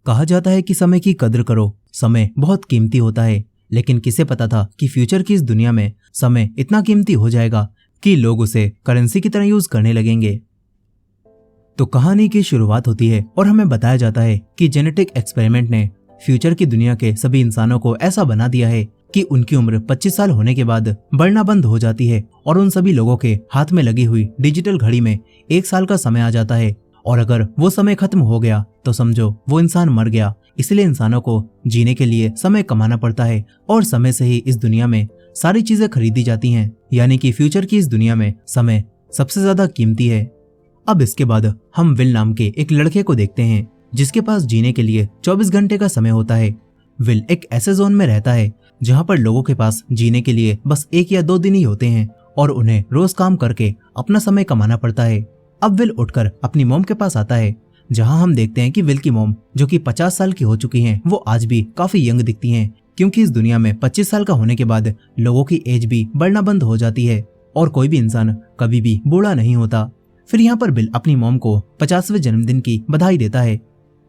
कहा जाता है कि समय की कद्र करो, समय बहुत कीमती होता है। लेकिन किसे पता था कि फ्यूचर की इस दुनिया में समय इतना कीमती हो जाएगा कि लोग उसे करेंसी की तरह यूज करने लगेंगे। तो कहानी की शुरुआत होती है और हमें बताया जाता है कि जेनेटिक एक्सपेरिमेंट ने फ्यूचर की दुनिया के सभी इंसानों को ऐसा बना दिया है कि उनकी उम्र 25 साल होने के बाद बढ़ना बंद हो जाती है और उन सभी लोगों के हाथ में लगी हुई डिजिटल घड़ी में 1 साल का समय आ जाता है। और अगर वो समय खत्म हो गया तो समझो वो इंसान मर गया। इसलिए इंसानों को जीने के लिए समय कमाना पड़ता है और समय से ही इस दुनिया में सारी चीजें खरीदी जाती हैं। यानी कि फ्यूचर की इस दुनिया में समय सबसे ज्यादा कीमती है। अब इसके बाद हम विल नाम के एक लड़के को देखते हैं जिसके पास जीने के लिए 24 घंटे का समय होता है। विल एक ऐसे जोन में रहता है जहां पर लोगों के पास जीने के लिए बस 1 या 2 दिन ही होते हैं और उन्हें रोज काम करके अपना समय कमाना पड़ता है। अब विल उठकर अपनी मॉम के पास आता है जहां हम देखते हैं कि विल की मॉम जो कि 50 साल की हो चुकी हैं, वो आज भी काफी यंग दिखती हैं क्योंकि इस दुनिया में 25 साल का होने के बाद लोगों की एज भी बढ़ना बंद हो जाती है और कोई भी इंसान कभी भी बूढ़ा नहीं होता। फिर यहाँ पर विल अपनी मॉम को 50वें जन्मदिन की बधाई देता है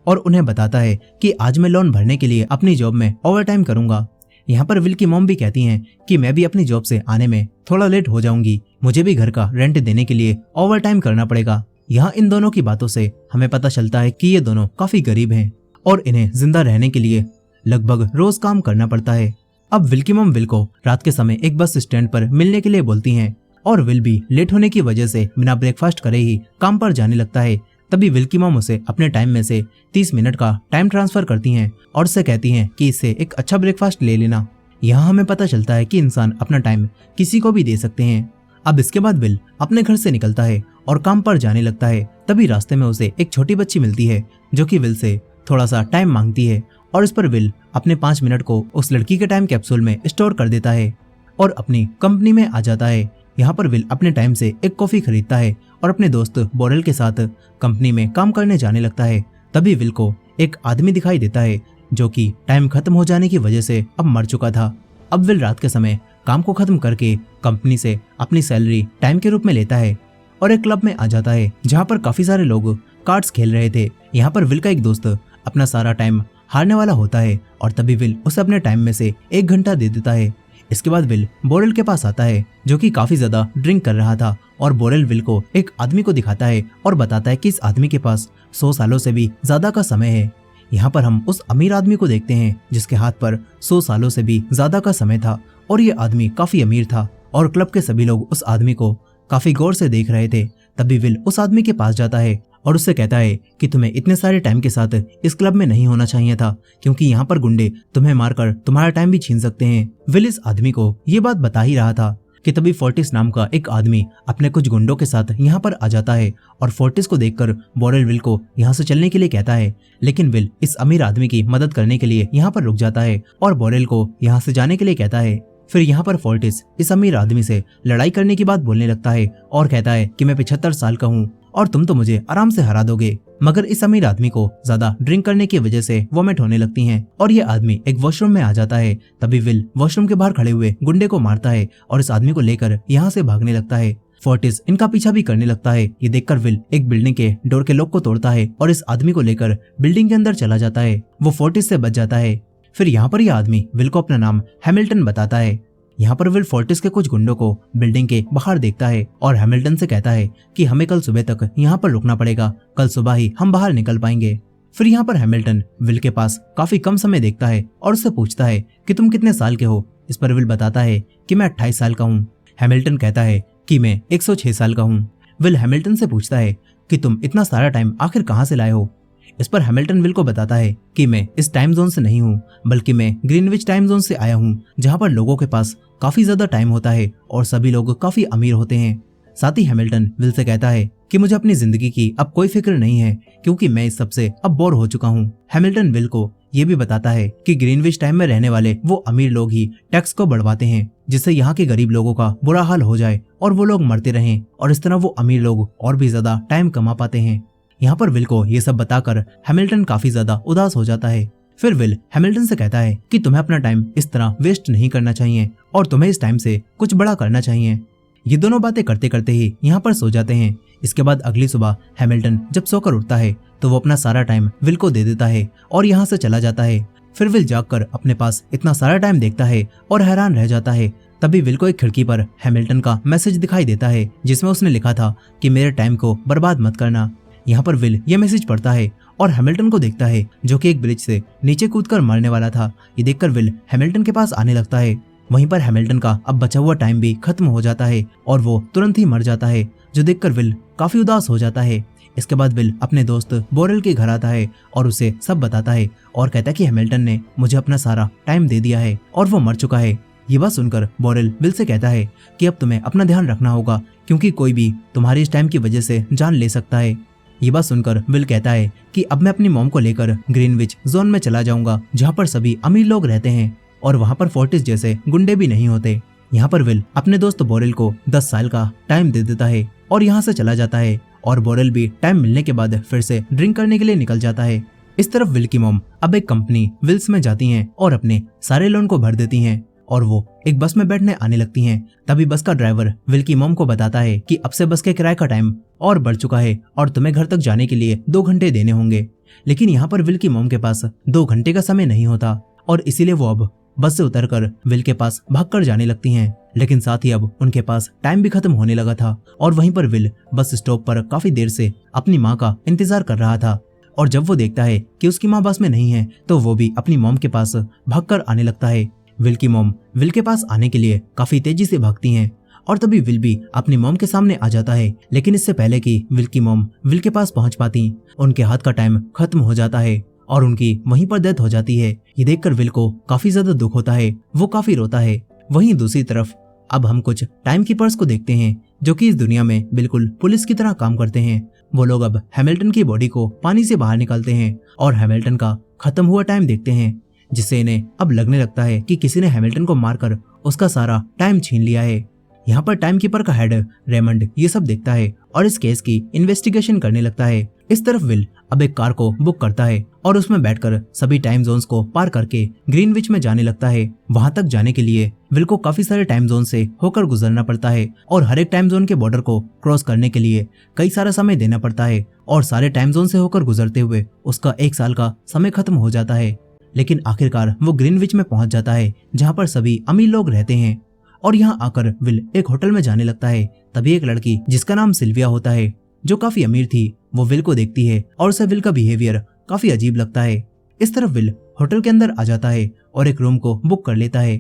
और उन्हें बताता है कि आज मैं लोन भरने के लिए अपनी जॉब में ओवरटाइम करूंगा। यहाँ पर विल की मॉम भी कहती हैं कि मैं भी अपनी जॉब से आने में थोड़ा लेट हो जाऊंगी, मुझे भी घर का रेंट देने के लिए ओवरटाइम करना पड़ेगा। यहाँ इन दोनों की बातों से हमें पता चलता है कि ये दोनों काफी गरीब हैं और इन्हें जिंदा रहने के लिए लगभग रोज काम करना पड़ता है। अब विल की मॉम विल को रात के समय एक बस स्टैंड पर मिलने के लिए बोलती हैं और विल भी लेट होने की वजह से बिना ब्रेकफास्ट करे ही काम पर जाने लगता है। तभी विल की मॉम उसे अपने टाइम में से 30 मिनट का टाइम ट्रांसफर करती हैं और उससे कहती हैं कि इससे एक अच्छा ब्रेकफास्ट ले लेना। यहाँ हमें पता चलता है कि इंसान अपना टाइम किसी को भी दे सकते हैं। अब इसके बाद विल अपने घर से निकलता है और काम पर जाने लगता है। तभी रास्ते में उसे एक छोटी बच्ची मिलती है जो कि विल से थोड़ा सा टाइम मांगती है और इस पर विल अपने 5 मिनट को उस लड़की के टाइम कैप्सूल में स्टोर कर देता है और अपनी कंपनी में आ जाता है। यहाँ पर विल अपने टाइम से एक कॉफी खरीदता है और अपने दोस्त बोरेल के साथ कंपनी में काम करने जाने लगता है। तभी विल को एक आदमी दिखाई देता है जो कि टाइम खत्म हो जाने की वजह से अब मर चुका था। अब विल रात के समय काम को खत्म करके कंपनी से अपनी सैलरी टाइम के रूप में लेता है और एक क्लब में आ जाता है जहाँ पर काफी सारे लोग कार्ड्स खेल रहे थे। यहाँ पर विल का एक दोस्त अपना सारा टाइम हारने वाला होता है और तभी विल उसे अपने टाइम में से 1 घंटा दे देता है। इसके बाद विल बोरेल के पास आता है जो कि काफी ज्यादा ड्रिंक कर रहा था और बोरेल विल को एक आदमी को दिखाता है और बताता है कि इस आदमी के पास 100 सालों से भी ज्यादा का समय है। यहाँ पर हम उस अमीर आदमी को देखते हैं जिसके हाथ पर 100 सालों से भी ज्यादा का समय था और ये आदमी काफी अमीर था और क्लब के सभी लोग उस आदमी को काफी गौर से देख रहे थे। तभी विल उस आदमी के पास जाता है और उससे कहता है कि तुम्हें इतने सारे टाइम के साथ इस क्लब में नहीं होना चाहिए था क्योंकि यहाँ पर गुंडे तुम्हें मारकर तुम्हारा टाइम भी छीन सकते हैं। विल इस आदमी को ये बात बता ही रहा था कि तभी फोर्टिस नाम का एक आदमी अपने कुछ गुंडों के साथ यहाँ पर आ जाता है और फोर्टिस को देखकर बोरेल विल को यहाँ से चलने के लिए कहता है, लेकिन विल इस अमीर आदमी की मदद करने के लिए यहाँ पर रुक जाता है और बोरेल को यहाँ से जाने के लिए कहता है। फिर यहाँ पर फोर्टिस इस अमीर आदमी से लड़ाई करने की बात बोलने लगता है और कहता है कि मैं 75 साल का हूँ और तुम तो मुझे आराम से हरा दोगे। मगर इस अमीर आदमी को ज्यादा ड्रिंक करने की वजह से वोमिट होने लगती हैं और ये आदमी एक वॉशरूम में आ जाता है। तभी विल वॉशरूम के बाहर खड़े हुए गुंडे को मारता है और इस आदमी को लेकर यहाँ से भागने लगता है। फोर्टिस इनका पीछा भी करने लगता है। ये देखकर विल एक बिल्डिंग के डोर के लॉक को तोड़ता है और इस आदमी को लेकर बिल्डिंग के अंदर चला जाता है। वो फोर्टिस से बच जाता है। फिर यहाँ पर यह आदमी विल को अपना नाम हैमिल्टन बताता है। यहाँ पर विल फोर्टिस के कुछ गुंडों को बिल्डिंग के बाहर देखता है और हैमिल्टन से कहता है कि हमें कल सुबह तक यहाँ पर रुकना पड़ेगा, कल सुबह ही हम बाहर निकल पाएंगे। फिर यहाँ पर हैमिल्टन विल के पास काफी कम समय देखता है और उससे पूछता है कि तुम कितने साल के हो। इस पर विल बताता है कि मैं 28 साल का हूँ। हैमिल्टन कहता है कि मैं 106 साल का हूँ। विल हैमिल्टन से पूछता है कि तुम इतना सारा टाइम आखिर कहाँ से लाए हो। इस पर हैमिल्टन विल को बताता है कि मैं इस टाइम जोन से नहीं हूँ बल्कि मैं ग्रीनविच टाइम जोन से आया हूँ जहाँ पर लोगों के पास काफी ज्यादा टाइम होता है और सभी लोग काफी अमीर होते हैं। साथ ही हैमिल्टन विल से कहता है कि मुझे अपनी जिंदगी की अब कोई फिक्र नहीं है क्योंकि मैं इस सब से अब बोर हो चुका हूँ। हैमिल्टन विल को ये भी बताता है कि ग्रीनविच टाइम में रहने वाले वो अमीर लोग ही टैक्स को बढ़वाते हैं जिससे यहाँ के गरीब लोगों का बुरा हाल हो जाए और वो लोग मरते रहें और इस तरह वो अमीर लोग और भी ज्यादा टाइम कमा पाते हैं। यहाँ पर विल को ये सब बताकर हैमिल्टन काफी ज्यादा उदास हो जाता है। फिर विल हैमिल्टन से कहता है कि तुम्हें अपना टाइम इस तरह वेस्ट नहीं करना चाहिए और तुम्हें इस टाइम से कुछ बड़ा करना चाहिए। ये दोनों बातें करते करते ही यहाँ पर सो जाते हैं। इसके बाद अगली सुबह हैमिल्टन जब सोकर उठता है तो वो अपना सारा टाइम विल को दे देता है और यहाँ से चला जाता है। फिर विल जागकर अपने पास इतना सारा टाइम देखता है और हैरान रह जाता है। तभी विल को एक खिड़की पर हैमिल्टन का मैसेज दिखाई देता है जिसमें उसने लिखा था कि मेरे टाइम को बर्बाद मत करना। यहाँ पर विल ये मैसेज पढ़ता है और हैमिल्टन को देखता है जो कि एक ब्रिज से नीचे कूदकर मरने वाला था। ये देखकर विल हैमिल्टन के पास आने लगता है। वहीं पर हैमिल्टन का अब बचा हुआ टाइम भी खत्म हो जाता है और वो तुरंत ही मर जाता है, जो देखकर विल काफी उदास हो जाता है। इसके बाद विल अपने दोस्त बोरेल के घर आता है और उसे सब बताता है और कहता है कि हैमिल्टन ने मुझे अपना सारा टाइम दे दिया है और वो मर चुका है। ये बात सुनकर बोरेल विल से कहता है कि अब तुम्हें अपना ध्यान रखना होगा क्योंकि कोई भी तुम्हारी इस टाइम की वजह से जान ले सकता है। ये बात सुनकर विल कहता है कि अब मैं अपनी मॉम को लेकर ग्रीनविच जोन में चला जाऊंगा जहाँ पर सभी अमीर लोग रहते हैं और वहाँ पर फोर्टिस जैसे गुंडे भी नहीं होते। यहाँ पर विल अपने दोस्त बोरेल को 10 साल का टाइम दे देता है और यहाँ से चला जाता है और बोरेल भी टाइम मिलने के बाद फिर से ड्रिंक करने के लिए निकल जाता है। इस तरफ विल की मॉम अब एक कंपनी विल्स में जाती हैं और अपने सारे लोन को भर देती हैं और वो एक बस में बैठने आने लगती हैं। तभी बस का ड्राइवर विल की मॉम को बताता है कि अब से बस के किराए का टाइम और बढ़ चुका है और तुम्हें घर तक जाने के लिए 2 घंटे देने होंगे। लेकिन यहाँ पर विल की मॉम के पास 2 घंटे का समय नहीं होता और इसीलिए वो अब बस से उतरकर विल के पास भागकर जाने लगती हैं। लेकिन साथ ही अब उनके पास टाइम भी खत्म होने लगा था और वहीं पर विल बस स्टॉप पर काफी देर से अपनी माँ का इंतजार कर रहा था। और जब वो देखता है कि उसकी माँ बस में नहीं है तो वो भी अपनी मॉम के पास भागकर आने लगता है। विल की मॉम विल के पास आने के लिए काफी तेजी से भागती हैं और तभी विल भी अपनी मॉम के सामने आ जाता है। लेकिन इससे पहले कि विल की मॉम विल के पास पहुंच पाती, उनके हाथ का टाइम खत्म हो जाता है और उनकी वहीं पर डेथ हो जाती है। ये देखकर विल को काफी ज्यादा दुख होता है, वो काफी रोता है। वहीं दूसरी तरफ अब हम कुछ टाइम कीपर्स को देखते हैं जो कि इस दुनिया में बिल्कुल पुलिस की तरह काम करते हैं। वो लोग अब हैमिल्टन की बॉडी को पानी से बाहर निकालते हैं और हैमिल्टन का खत्म हुआ टाइम देखते हैं, जिससे इन्हें अब लगने लगता है कि किसी ने हैमिल्टन को मारकर उसका सारा टाइम छीन लिया है। यहाँ पर टाइम कीपर का हेड रेमंड ये सब देखता है और इस केस की इन्वेस्टिगेशन करने लगता है। इस तरफ विल अब एक कार को बुक करता है और उसमें बैठकर सभी टाइम जोन्स को पार करके ग्रीनविच में जाने लगता है। वहां तक जाने के लिए विल को काफी सारे टाइम जोन से होकर गुजरना पड़ता है और हर एक टाइम जोन के बॉर्डर को क्रॉस करने के लिए कई सारा समय देना पड़ता है और सारे टाइम जोन से होकर गुजरते हुए उसका 1 साल का समय खत्म हो जाता है। लेकिन आखिरकार वो ग्रीनविच में पहुंच जाता है जहाँ पर सभी अमीर लोग रहते हैं और यहाँ आकर विल एक होटल में जाने लगता है। तभी एक लड़की जिसका नाम सिल्विया होता है जो काफी अमीर थी, वो विल को देखती है और उसे विल का बिहेवियर काफी अजीब लगता है। इस तरफ विल होटल के अंदर आ जाता है और एक रूम को बुक कर लेता है।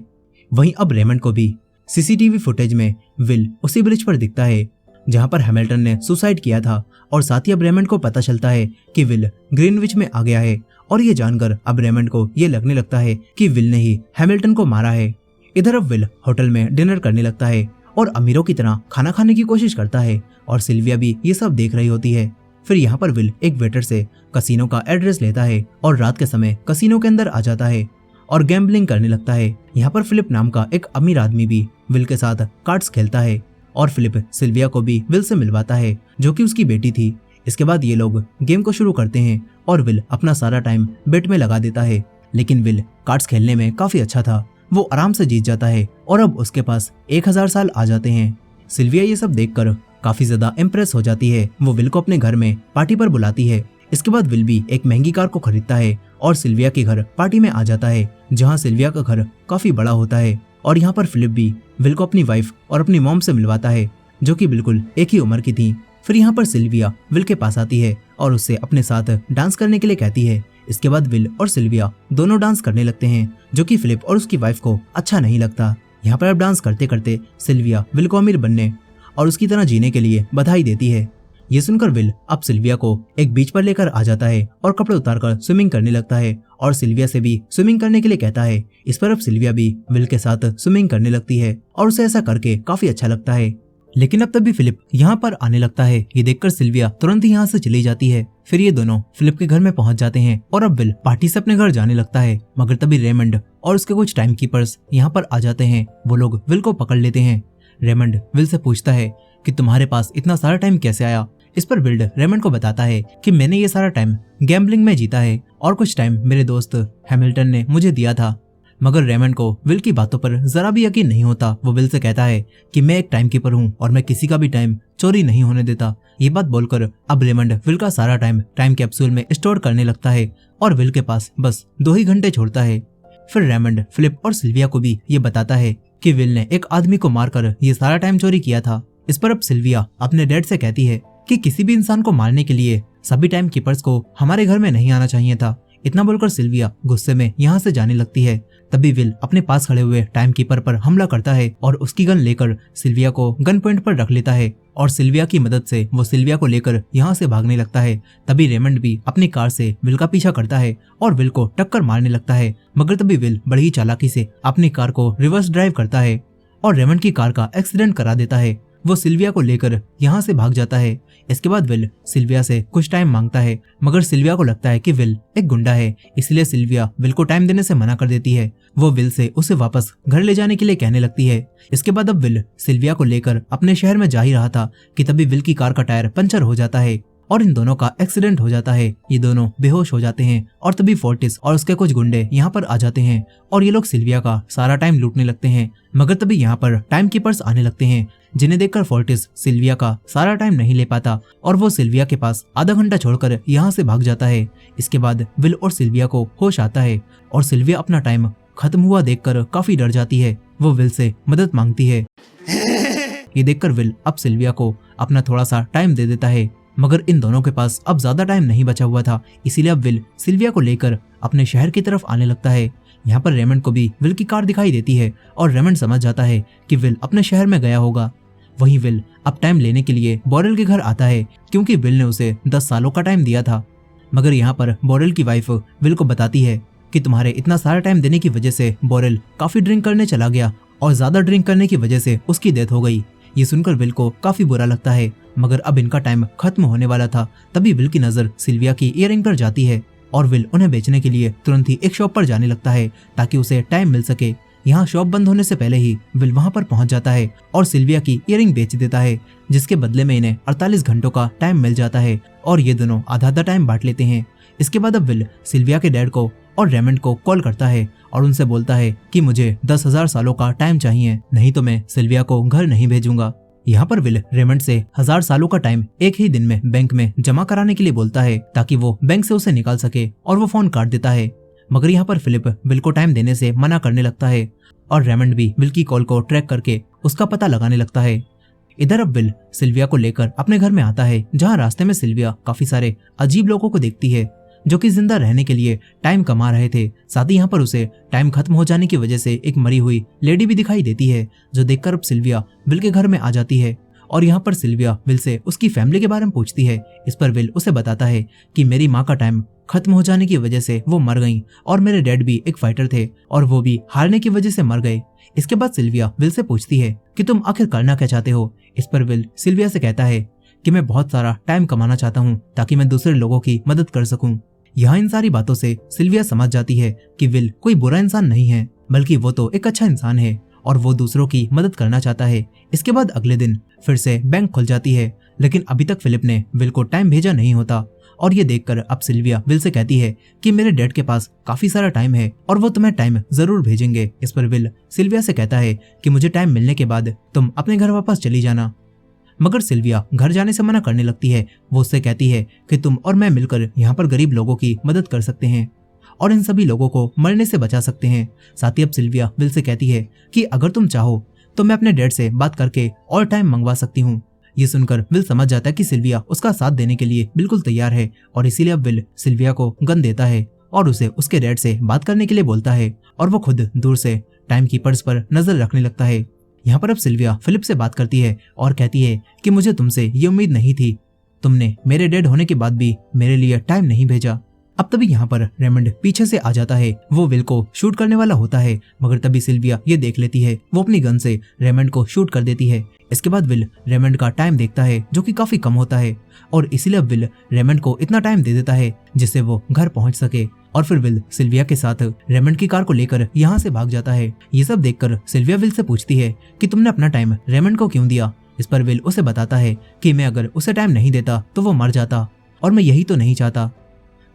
वहीं अब रेमंड को भी सीसीटीवी फुटेज में विल उसी ब्रिज पर दिखता है जहां पर हैमिल्टन ने सुसाइड किया था और साथ ही अब रेमंड को पता चलता है कि विल ग्रीनविच में आ गया है और ये जानकर अब रेमंड को ये लगने लगता है कि विल ने ही हैमिल्टन को मारा है। इधर अब विल होटल में डिनर करने लगता है और अमीरों की तरह खाना खाने की कोशिश करता है और सिल्विया भी ये सब देख रही होती है। फिर यहाँ पर विल एक वेटर से कसिनो का एड्रेस लेता है और रात के समय कसिनो के अंदर आ जाता है और गैम्बलिंग करने लगता है। यहाँ पर फिलिप नाम का एक अमीर आदमी भी विल के साथ कार्ड्स खेलता है और फिलिप सिल्विया को भी विल से मिलवाता है जो कि उसकी बेटी थी। इसके बाद ये लोग गेम को शुरू करते हैं और विल अपना सारा टाइम बेट में लगा देता है। लेकिन विल कार्ड्स खेलने में काफी अच्छा था, वो आराम से जीत जाता है और अब उसके पास 1000 साल आ जाते हैं। सिल्विया ये सब देखकर काफी ज्यादा इम्प्रेस हो जाती है। वो विल को अपने घर में पार्टी पर बुलाती है। इसके बाद विल भी एक महंगी कार को खरीदता है और सिल्विया के घर पार्टी में आ जाता है जहाँ सिल्विया का घर काफी बड़ा होता है। और यहाँ पर फिलिप भी विल को अपनी वाइफ और अपनी मॉम से मिलवाता है जो कि बिल्कुल एक ही उम्र की थी। फिर यहाँ पर सिल्विया विल के पास आती है और उससे अपने साथ डांस करने के लिए कहती है। इसके बाद विल और सिल्विया दोनों डांस करने लगते हैं जो कि फिलिप और उसकी वाइफ को अच्छा नहीं लगता। यहाँ पर अब डांस करते करते सिल्विया विल को अमीर बनने और उसकी तरह जीने के लिए बधाई देती है। ये सुनकर विल अब सिल्विया को एक बीच पर लेकर आ जाता है और कपड़े उतारकर स्विमिंग करने लगता है और सिल्विया से भी स्विमिंग करने के लिए कहता है। इस पर अब सिल्विया भी विल के साथ स्विमिंग करने लगती है और उसे ऐसा करके काफी अच्छा लगता है। लेकिन अब तभी फिलिप यहाँ पर आने लगता है। ये देखकर सिल्विया तुरंत ही यहाँ से चली जाती है। फिर ये दोनों फिलिप के घर में पहुंच जाते हैं और अब विल पार्टी से अपने घर जाने लगता है। मगर तभी रेमंड और उसके कुछ टाइम कीपर्स यहाँ पर आ जाते हैं। वो लोग विल को पकड़ लेते हैं। रेमंड विल से पूछता है कि तुम्हारे पास इतना सारा टाइम कैसे आया। इस पर विल रेमंड को बताता है कि मैंने ये सारा टाइम गैम्बलिंग में जीता है और कुछ टाइम मेरे दोस्त हैमिल्टन ने मुझे दिया था। मगर रेमंड को विल की बातों पर जरा भी यकीन नहीं होता। वो विल से कहता है कि मैं एक टाइम कीपर हूँ और मैं किसी का भी टाइम चोरी नहीं होने देता। ये बात बोलकर अब रेमंड विल का सारा टाइम कैप्सूल में स्टोर करने लगता है और विल के पास बस 2 ही घंटे छोड़ता है। फिर रेमंड फिलिप और सिल्विया को भी ये बताता है कि विल ने एक आदमी को मारकर ये सारा टाइम चोरी किया था। इस पर अब सिल्विया अपने डैड से कहती है कि किसी भी इंसान को मारने के लिए सभी टाइम कीपर्स को हमारे घर में नहीं आना चाहिए था। इतना बोलकर सिल्विया गुस्से में यहाँ से जाने लगती है। तभी विल अपने पास खड़े हुए टाइम कीपर पर हमला करता है और उसकी गन लेकर सिल्विया को गन पॉइंट पर रख लेता है और सिल्विया की मदद से वो सिल्विया को लेकर यहाँ से भागने लगता है। तभी रेमंड भी अपनी कार से विल का पीछा करता है और विल को टक्कर मारने लगता है। मगर तभी विल बड़ी ही चालाकी से अपनी कार को रिवर्स ड्राइव करता है और रेमंड की कार का एक्सीडेंट करा देता है। वो सिल्विया को लेकर यहाँ से भाग जाता है। इसके बाद विल सिल्विया से कुछ टाइम मांगता है, मगर सिल्विया को लगता है कि विल एक गुंडा है, इसलिए सिल्विया विल को टाइम देने से मना कर देती है। वो विल से उसे वापस घर ले जाने के लिए कहने लगती है। इसके बाद अब विल सिल्विया को लेकर अपने शहर में जा ही रहा था कि तभी विल की कार का टायर पंचर हो जाता है और इन दोनों का एक्सीडेंट हो जाता है। ये दोनों बेहोश हो जाते हैं और तभी फोर्टिस और उसके कुछ गुंडे यहाँ पर आ जाते हैं और ये लोग सिल्विया का सारा टाइम लूटने लगते हैं। मगर तभी यहाँ पर टाइम कीपर्स आने लगते हैं, जिन्हें देखकर फोर्टिस सिल्विया का सारा टाइम नहीं ले पाता और वो सिल्विया के पास आधा घंटा छोड़कर यहाँ से भाग जाता है। इसके बाद विल और सिल्विया को होश आता है और सिल्विया अपना टाइम खत्म हुआ देखकर काफी डर जाती है। वो विल से मदद मांगती है। ये देखकर विल अब सिल्विया को अपना थोड़ा सा टाइम दे देता है, मगर इन दोनों के पास अब ज्यादा टाइम नहीं बचा हुआ था, इसीलिए अब विल सिल्विया को लेकर अपने शहर की तरफ आने लगता है। यहाँ पर रेमंड को भी विल की कार दिखाई देती है और रेमंड समझ जाता है कि विल अपने शहर में गया होगा। वहीं विल अब टाइम लेने के लिए बोरेल के घर आता है, क्योंकि विल ने उसे 10 सालों का टाइम दिया था। मगर यहाँ पर बोरेल की वाइफ विल को बताती है कि तुम्हारे इतना सारा टाइम देने की वजह से बोरेल काफी ड्रिंक करने चला गया और ज्यादा ड्रिंक करने की वजह से उसकी डेथ हो गई। ये सुनकर विल को काफी बुरा लगता है, मगर अब इनका टाइम खत्म होने वाला था। तभी विल की नजर सिल्विया की इयररिंग पर जाती है और विल उन्हें बेचने के लिए तुरंत ही एक शॉप पर जाने लगता है ताकि उसे टाइम मिल सके। यहाँ शॉप बंद होने से पहले ही विल वहाँ पर पहुँच जाता है और सिल्विया की इयररिंग बेच देता है, जिसके बदले में इन्हें 48 घंटों का टाइम मिल जाता है और ये दोनों आधा आधा टाइम बांट लेते हैं। इसके बाद अब विल सिल्विया के डैड को और रेमंड को कॉल करता है और उनसे बोलता है कि मुझे 10,000 सालों का टाइम चाहिए, नहीं तो मैं सिल्विया को घर नहीं भेजूंगा। यहाँ पर विल रेमंड से 1000 सालों का टाइम एक ही दिन में बैंक में जमा कराने के लिए बोलता है ताकि वो बैंक से उसे निकाल सके और वो फोन काट देता है। मगर यहाँ पर फिलिप विल को टाइम देने से मना करने लगता है और रेमंड भी विल की कॉल को ट्रैक करके उसका पता लगाने लगता है। इधर अब विल सिल्विया को लेकर अपने घर में आता है, जहाँ रास्ते में सिल्विया काफी सारे अजीब लोगों को देखती है जो कि जिंदा रहने के लिए टाइम कमा रहे थे। साथ ही यहाँ पर उसे टाइम खत्म हो जाने की वजह से एक मरी हुई लेडी भी दिखाई देती है, जो देखकर अब सिल्विया विल के घर में आ जाती है और यहाँ पर सिल्विया विल से उसकी फैमिली के बारे में पूछती है। इस पर विल उसे बताता है कि मेरी माँ का टाइम खत्म हो जाने की वजह से वो मर गई और मेरे डैड भी एक फाइटर थे और वो भी हारने की वजह से मर गए। इसके बाद सिल्विया विल से पूछती है कि तुम आखिर करना क्या चाहते हो। इस पर विल सिल्विया से कहता है कि मैं बहुत सारा टाइम कमाना चाहता हूँ ताकि मैं दूसरे लोगों की मदद कर सकूं। यहाँ इन सारी बातों से सिल्विया समझ जाती है कि विल कोई बुरा इंसान नहीं है, बल्कि वो तो एक अच्छा इंसान है और वो दूसरों की मदद करना चाहता है। इसके बाद अगले दिन फिर से बैंक खुल जाती है, लेकिन अभी तक फिलिप ने विल को टाइम भेजा नहीं होता और ये देखकर अब सिल्विया विल से कहती है कि मेरे डैड के पास काफी सारा टाइम है और वो तुम्हें टाइम जरूर भेजेंगे। इस पर विल सिल्विया से कहता है कि मुझे टाइम मिलने के बाद तुम अपने घर वापस चली जाना। मगर सिल्विया घर जाने से मना करने लगती है। वो उससे कहती है कि तुम और मैं मिलकर यहाँ पर गरीब लोगों की मदद कर सकते हैं और इन सभी लोगों को मरने से बचा सकते हैं। साथ ही अब सिल्विया विल से कहती है कि अगर तुम चाहो तो मैं अपने डैड से बात करके और टाइम मंगवा सकती हूँ। ये सुनकर विल समझ जाता है कि सिल्विया उसका साथ देने के लिए बिल्कुल तैयार है और इसीलिए अब विल सिल्विया को गन देता है और उसे उसके डैड से बात करने के लिए बोलता है और वो खुद दूर से टाइम कीपर्स पर नजर रखने लगता है। यहाँ पर अब सिल्विया फिलिप से बात करती है और कहती है कि मुझे तुमसे ये उम्मीद नहीं थी, तुमने मेरे डेड होने के बाद भी मेरे लिए टाइम नहीं भेजा। अब तभी यहाँ पर रेमंड पीछे से आ जाता है। वो विल को शूट करने वाला होता है, मगर तभी सिल्विया ये देख लेती है। वो अपनी गन से रेमंड को शूट कर देती है। इसके बाद विल रेमंड का टाइम देखता है, जो कि काफी कम होता है और इसीलिए विल रेमंड को इतना टाइम दे देता है जिससे वो घर पहुंच सके और फिर विल सिल्विया के साथ रेमंड की कार को लेकर यहाँ से भाग जाता है। ये सब देखकर सिल्विया विल से पूछती है कि तुमने अपना टाइम रेमंड को क्यों दिया। इस पर विल उसे बताता है कि मैं अगर उसे टाइम नहीं देता तो वो मर जाता और मैं यही तो नहीं चाहता।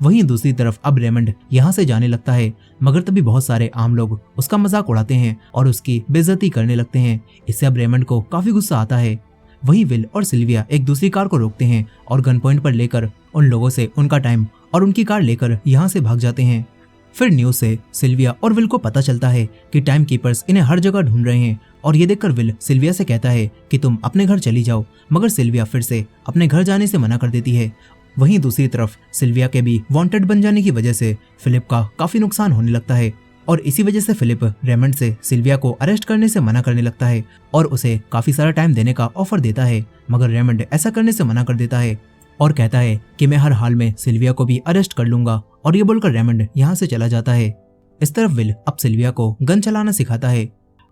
वहीं दूसरी तरफ अब रेमंड यहाँ से जाने लगता है, मगर तभी बहुत सारे आम लोग उसका मजाक उड़ाते हैं और उसकी बेइज्जती करने लगते हैं। इससे अब रेमंड को काफी गुस्सा आता है। वहीं विल और सिल्विया एक दूसरी कार को रोकते हैं और गन पॉइंट पर लेकर उन लोगों से उनका टाइम और उनकी कार लेकर यहाँ से भाग जाते हैं। फिर न्यूज से सिल्विया और विल को पता चलता है कि टाइम कीपर्स इन्हें हर जगह ढूंढ रहे हैं और ये देखकर विल सिल्विया से कहता है कि तुम अपने घर चली जाओ, मगर सिल्विया फिर से अपने घर जाने से मना कर देती है। वहीं दूसरी तरफ सिल्विया के भी वांटेड बन जाने की वजह से फिलिप का काफी नुकसान होने लगता है और इसी वजह से फिलिप रेमंड से सिल्विया को अरेस्ट करने से मना करने लगता है और उसे काफी सारा टाइम देने का ऑफर देता है, मगर रेमंड ऐसा करने से मना कर देता है और कहता है कि मैं हर हाल में सिल्विया को भी अरेस्ट कर लूंगा, और ये बोलकर रेमंड यहाँ से चला जाता है। इस तरफ विल अब सिल्विया को गन चलाना सिखाता है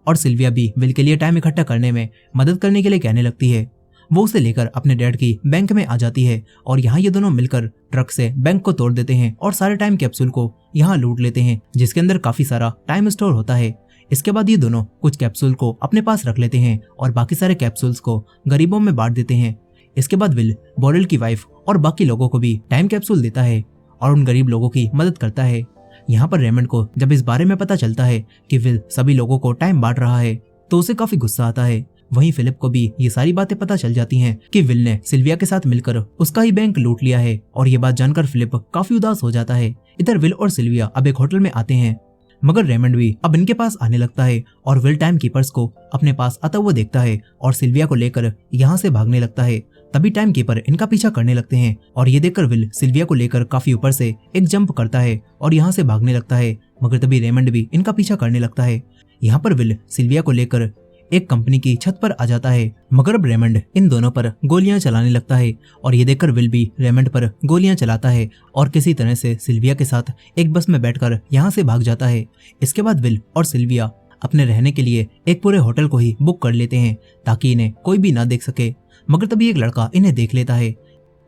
और सिल्विया भी विल के लिए टाइम इकट्ठा करने में मदद करने के लिए कहने लगती है। वो उसे लेकर अपने डैड की बैंक में आ जाती है और यहाँ ये दोनों मिलकर ट्रक से बैंक को तोड़ देते हैं और सारे टाइम कैप्सूल को यहाँ लूट लेते हैं, जिसके अंदर काफी सारा टाइम स्टोर होता है। इसके बाद ये दोनों कुछ कैप्सूल को अपने पास रख लेते हैं और बाकी सारे कैप्सूल्स को गरीबों में बांट देते हैं। इसके बाद विल बोरेल की वाइफ और बाकी लोगों को भी टाइम कैप्सूल देता है और उन गरीब लोगों की मदद करता है। यहाँ पर रेमंड को जब इस बारे में पता चलता है कि विल सभी लोगों को टाइम बांट रहा है तो उसे काफी गुस्सा आता है। वहीं फिलिप को भी ये सारी बातें पता चल जाती हैं कि विल ने सिल्विया के साथ मिलकर उसका ही बैंक लूट लिया है और ये बात जानकर फिलिप काफी उदास हो जाता है। इधर विल और सिल्विया अब एक होटल में आते हैं, मगर रेमंड भी अब इनके पास आने लगता है और विल टाइम कीपर्स को अपने पास आता हुआ देखता है और सिल्विया को लेकर यहाँ से भागने लगता है। तभी टाइम कीपर इनका पीछा करने लगते हैं और ये देखकर विल सिल्विया को लेकर काफी ऊपर से एक जंप करता है और यहाँ से भागने लगता है, मगर तभी रेमंड भी इनका पीछा करने लगता है। यहाँ पर विल सिल्विया को लेकर एक कंपनी की छत पर आ जाता है, मगर अब रेमंड इन दोनों पर गोलियां चलाने लगता है और ये देखकर विल भी रेमंड पर गोलियां चलाता है और किसी तरह से सिल्विया के साथ एक बस में बैठकर यहाँ से भाग जाता है। इसके बाद विल और सिल्विया अपने रहने के लिए एक पूरे होटल को ही बुक कर लेते हैं ताकि इन्हें कोई भी ना देख सके, मगर तभी एक लड़का इन्हें देख लेता है।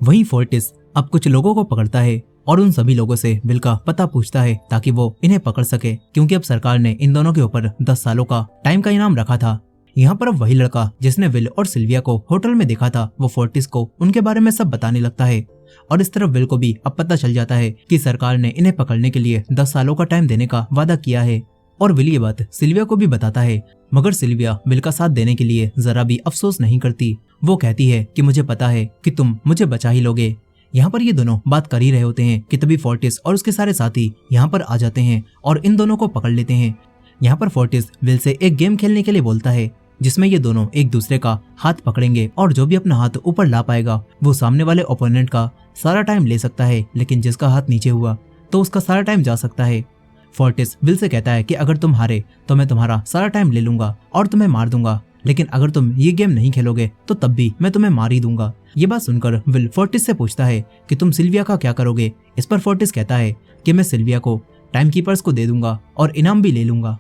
वहीं फोर्टिस अब कुछ लोगों को पकड़ता है और उन सभी लोगों से विल का पता पूछता है ताकि वो इन्हें पकड़ सके, क्योंकि अब सरकार ने इन दोनों के ऊपर 10 सालों का टाइम का इनाम रखा था। यहाँ पर अब वही लड़का जिसने विल और सिल्विया को होटल में देखा था वो फोर्टिस को उनके बारे में सब बताने लगता है और इस तरफ विल को भी अब पता चल जाता है कि सरकार ने इन्हें पकड़ने के लिए 10 सालों का टाइम देने का वादा किया है और विल ये बात सिल्विया को भी बताता है, मगर सिल्विया विल का साथ देने के लिए जरा भी अफसोस नहीं करती। वो कहती है कि मुझे पता है कि तुम मुझे बचा ही लोगे। यहाँ पर ये दोनों बात कर ही रहे होते हैं कि तभी फोर्टिस और उसके सारे साथी यहाँ पर आ जाते हैं और इन दोनों को पकड़ लेते हैं। यहाँ पर फोर्टिस विल से एक गेम खेलने के लिए बोलता है जिसमें ये दोनों एक दूसरे का हाथ पकड़ेंगे और जो भी अपना हाथ ऊपर ला पाएगा वो सामने वाले ओपोनेंट का सारा टाइम ले सकता है, लेकिन जिसका हाथ नीचे हुआ तो उसका सारा टाइम जा सकता है। फोर्टिस विल से कहता है कि अगर तुम हारे तो मैं तुम्हारा सारा टाइम ले लूंगा और तुम्हें मार दूंगा, लेकिन अगर तुम ये गेम नहीं खेलोगे तो तब भी मैं तुम्हें मार ही दूंगा। ये बात सुनकर विल फोर्टिस से पूछता है कि तुम सिल्विया का क्या करोगे। इस पर फोर्टिस कहता है कि मैं सिल्विया को टाइम कीपर्स को दे दूंगा और इनाम भी ले लूंगा।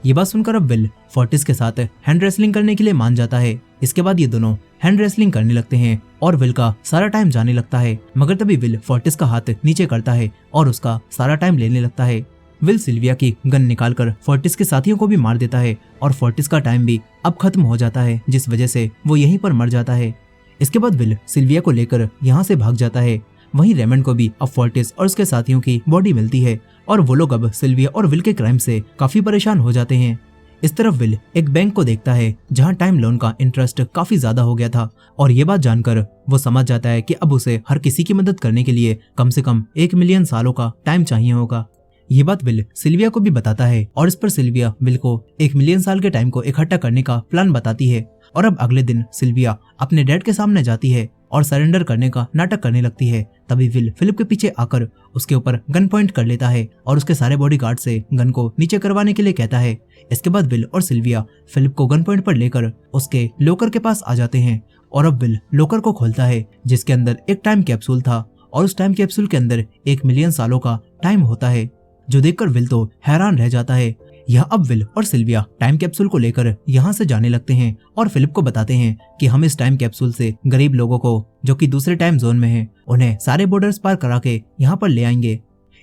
ये बात सुनकर अब विल फोर्टिस के साथ हैंड रेसलिंग करने के लिए मान जाता है। इसके बाद ये दोनों हैंड रेसलिंग करने लगते हैं और विल का सारा टाइम जाने लगता है, मगर तभी विल फोर्टिस का हाथ नीचे करता है और उसका सारा टाइम लेने लगता है। विल सिल्विया की गन निकालकर फोर्टिस के साथियों को भी मार देता है और फोर्टिस का टाइम भी अब खत्म हो जाता है, जिस वजह से वो यहीं पर मर जाता है। इसके बाद विल सिल्विया को लेकर यहाँ से भाग जाता है। वहीं रेमंड को भी अब फोर्टिस और उसके साथियों की बॉडी मिलती है और वो लोग अब सिल्विया और विल के क्राइम से काफी परेशान हो जाते हैं। इस तरफ विल एक बैंक को देखता है जहां टाइम लोन का इंटरेस्ट काफी ज्यादा हो गया था और ये बात जानकर वो समझ जाता है कि अब उसे हर किसी की मदद करने के लिए कम से कम 1 मिलियन सालों का टाइम चाहिए होगा। ये बात विल सिल्विया को भी बताता है और इस पर सिल्विया विल को 1 मिलियन साल के टाइम को इकट्ठा करने का प्लान बताती है और अब अगले दिन सिल्विया अपने डैड के सामने जाती है और सरेंडर करने का नाटक करने लगती है। तभी विल फिलिप के पीछे आकर उसके ऊपर गन पॉइंट कर लेता है और उसके सारे बॉडीगार्ड से गन को नीचे करवाने के लिए कहता है। इसके बाद विल और सिल्विया फिलिप को गन पॉइंट पर लेकर उसके लोकर के पास आ जाते हैं और अब विल लोकर को खोलता है जिसके अंदर एक टाइम कैप्सूल था और उस टाइम कैप्सूल के अंदर 1 मिलियन सालों का टाइम होता है, जो देखकर विल तो हैरान रह जाता है। यह अब विल और सिल्विया टाइम कैप्सूल को लेकर यहाँ से जाने लगते हैं और फिलिप को बताते हैं कि हम इस टाइम कैप्सूल से गरीब लोगों को जो कि दूसरे टाइम जोन में हैं, उन्हें सारे बॉर्डर्स पार करा के यहाँ पर ले आएंगे।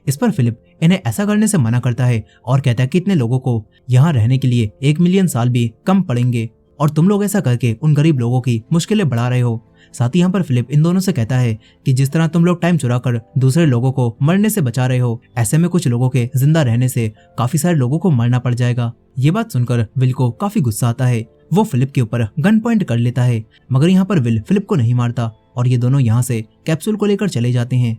इस पर फिलिप इन्हें ऐसा करने से मना करता है और कहता है कि इतने लोगों को यहाँ रहने के लिए 1 मिलियन साल भी कम पड़ेंगे और तुम लोग ऐसा करके उन गरीब लोगों की मुश्किलें बढ़ा रहे हो। साथ ही यहाँ पर फिलिप इन दोनों से कहता है कि जिस तरह तुम लोग टाइम चुरा कर दूसरे लोगों को मरने से बचा रहे हो, ऐसे में कुछ लोगों के जिंदा रहने से काफी सारे लोगों को मरना पड़ जाएगा। ये बात सुनकर विल को काफी गुस्सा आता है। वो फिलिप के ऊपर गन पॉइंट कर लेता है, मगर यहाँ पर विल फिलिप को नहीं मारता और ये दोनों यहाँ से कैप्सूल को लेकर चले जाते हैं।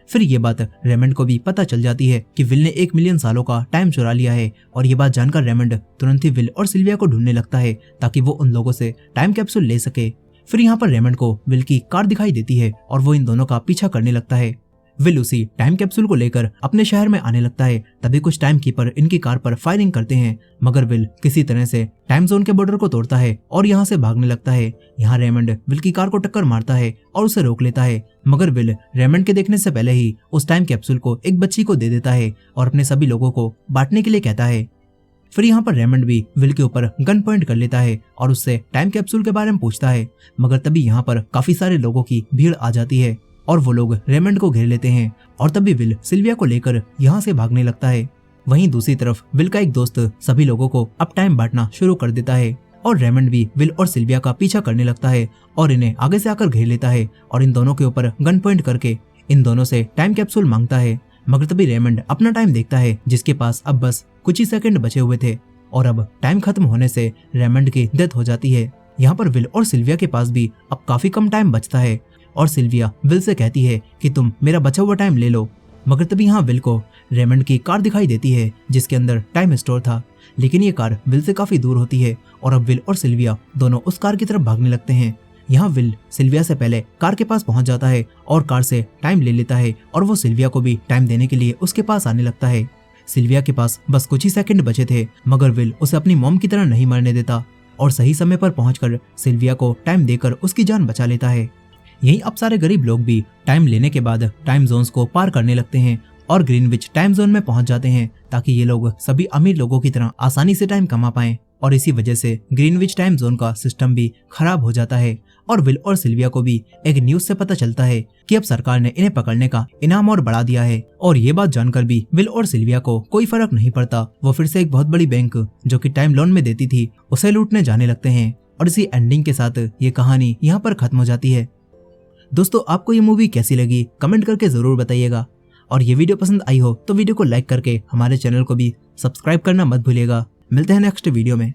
फिर ये बात रेमंड को भी पता चल जाती है कि विल ने 1 मिलियन सालों का टाइम चुरा लिया है और ये बात जानकर रेमंड तुरंत ही विल और सिल्विया को ढूंढने लगता है ताकि वो उन लोगों से टाइम कैप्सूल ले सके। फिर यहाँ पर रेमंड को विल की कार दिखाई देती है और वो इन दोनों का पीछा करने लगता है। विल उसी टाइम कैप्सूल को लेकर अपने शहर में आने लगता है। तभी कुछ टाइम कीपर इनकी कार पर फायरिंग करते हैं, मगर विल किसी तरह से टाइम जोन के बॉर्डर को तोड़ता है और यहाँ से भागने लगता है। यहाँ रेमंड विल की कार को टक्कर मारता है और उसे रोक लेता है, मगर विल रेमंड के देखने से पहले ही उस टाइम कैप्सूल को एक बच्ची को दे देता है और अपने सभी लोगों को बांटने के लिए कहता है। फिर यहाँ पर रेमंड भी विल के ऊपर गन पॉइंट कर लेता है और उससे टाइम कैप्सूल के बारे में पूछता है, मगर तभी यहाँ पर काफी सारे लोगों की भीड़ आ जाती है और वो लोग रेमंड को घेर लेते हैं और तभी विल सिल्विया को लेकर यहाँ से भागने लगता है। वहीं दूसरी तरफ विल का एक दोस्त सभी लोगों को अब टाइम बांटना शुरू कर देता है और रेमंड भी विल और सिल्विया का पीछा करने लगता है और इन्हें आगे से आकर घेर लेता है और इन दोनों के ऊपर गन पॉइंट करके इन दोनों से टाइम कैप्सूल मांगता है। मगर तभी रेमंड अपना टाइम देखता है जिसके पास अब बस कुछ ही सेकंड बचे हुए थे और अब टाइम खत्म होने से रेमंड की डेथ हो जाती है। यहाँ पर विल और सिल्विया के पास भी अब काफी कम टाइम बचता है और सिल्विया विल से कहती है कि तुम मेरा बचा हुआ टाइम ले लो। मगर तभी यहाँ विल को रेमंड की कार दिखाई देती है जिसके अंदर टाइम स्टोर था, लेकिन ये कार विल से काफी दूर होती है और अब विल और सिल्विया दोनों उस कार की तरफ भागने लगते हैं। यहाँ विल सिल्विया से पहले कार के पास पहुंच जाता है और कार से टाइम ले लेता है और वो सिल्विया को भी टाइम देने के लिए उसके पास आने लगता है। सिल्विया के पास बस कुछ ही सेकंड बचे थे, मगर विल उसे अपनी मॉम की तरह नहीं मरने देता और सही समय पर पहुंचकर सिल्विया को टाइम देकर उसकी जान बचा लेता है। यही अब सारे गरीब लोग भी टाइम लेने के बाद टाइम जोन्स को पार करने लगते हैं और ग्रीनविच टाइम जोन में पहुंच जाते हैं ताकि ये लोग सभी अमीर लोगों की तरह आसानी से टाइम कमा पाएं और इसी वजह से ग्रीनविच टाइम जोन का सिस्टम भी खराब हो जाता है और विल और सिल्विया को भी एक न्यूज से पता चलता है कि अब सरकार ने इन्हें पकड़ने का इनाम और बढ़ा दिया है। और ये बात जानकर भी विल और सिल्विया को कोई फर्क नहीं पड़ता। वो फिर से एक बहुत बड़ी बैंक जो कि टाइम लोन में देती थी उसे लूटने जाने लगते हैं और इसी एंडिंग के साथ ये कहानी यहाँ पर खत्म हो जाती है। दोस्तों, आपको ये मूवी कैसी लगी कमेंट करके जरूर बताइएगा और ये वीडियो पसंद आई हो तो वीडियो को लाइक करके हमारे चैनल को भी सब्सक्राइब करना मत भूलिएगा। मिलते हैं नेक्स्ट वीडियो में।